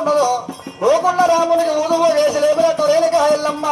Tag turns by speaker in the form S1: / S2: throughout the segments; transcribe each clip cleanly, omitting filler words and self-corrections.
S1: ఉన్నదో గోకుళ్ళ రామునికి ఊదుగో వేసి లేపినట్టు రేణుక ఎల్లమ్మ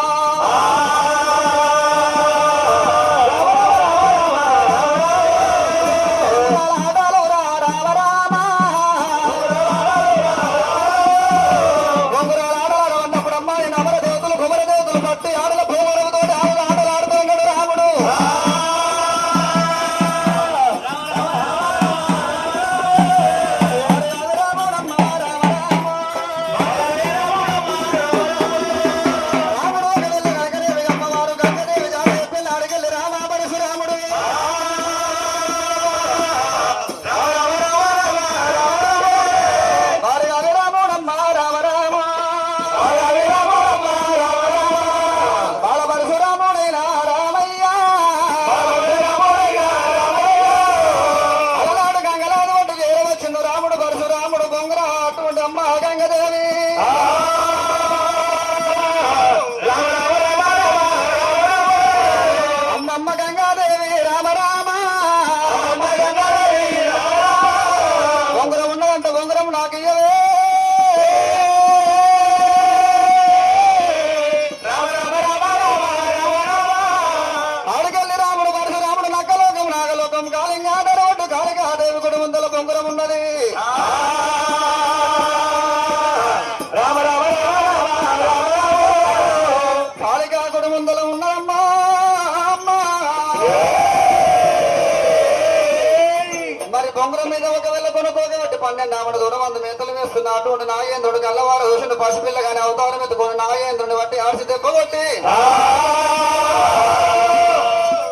S1: నామడు దూరమందు మేతలు వేస్తున్న అటువంటి నాగేంద్రుడు గల్లవారు చూసిన పసిపిల్ల గాని అవతారం ఎత్తుకుని నాగేంద్రుని బట్టి ఆర్చి దెబ్బకొట్టి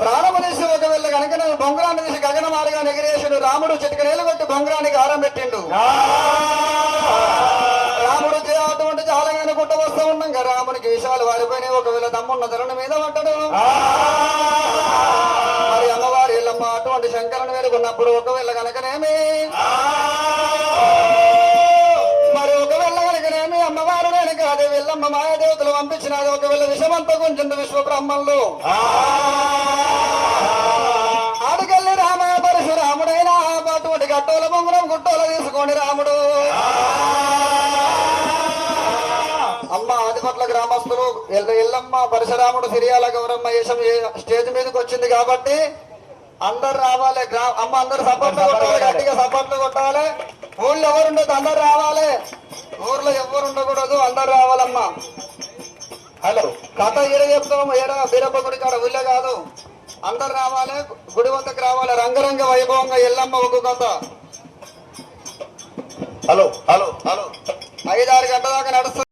S1: ప్రాణము తీసి ఒకవేళ కనుక బొంగరాన్ని తీసి గగన మారిగా ఎగిరేసుడు రాముడు చిటికనేలు కొట్టి బొంగరానికి ఆరం పెట్టిండు రాముడు అటువంటి జాలగానే గుట్ట వస్తూ ఉండగా రామునికి విషయాలు వారిపోయినాయి ఒకవేళ తమ్మున్న ధరణ మీద పడ్డాడు మరి అమ్మవారి ఇల్లమ్మ అటువంటి శంకరుని వేరుకున్నప్పుడు ఒకవేళ కనుకనేమి మరి ఒకవేళ కనుకనేమి అమ్మవారు నేను కాదే వెళ్ళమ్మ మాయాదేవతలు పంపించినది ఒకవేళ విషమంతా కొంచెం విశ్వ బ్రహ్మణులు ఆడికెళ్ళి రామ పరశురాముడైనా అటువంటి గట్టోల బొంగురం గుట్టోల తీసుకోండి రాముడు అమ్మ ఆదిపట్ల గ్రామస్తులు ఎల్లమ్మ పరశురాముడు సిరియాల గౌరమ్మ వేషం స్టేజ్ మీదకి వచ్చింది కాబట్టి అందరు రావాలి అమ్మ అందరు సపోర్ట్లు కొట్టాలి గట్టిగా సపోర్ట్లు కొట్టాలి ఊళ్ళో ఎవరు ఉండదు అందరు రావాలి ఊర్లో ఎవరు ఉండకూడదు అందరు రావాలమ్మా హలో కథ ఈడ చెప్తాం ఏడా బీరప్ప గుడి కాడ ఊళ్ళో కాదు అందరు రావాలి గుడి వద్దకు రావాలి రంగరంగ వైభవంగా ఎల్లమ్మ ఒక కథ హలో హలో హలో 5-6 గంటల దాకా నడుస్తుంది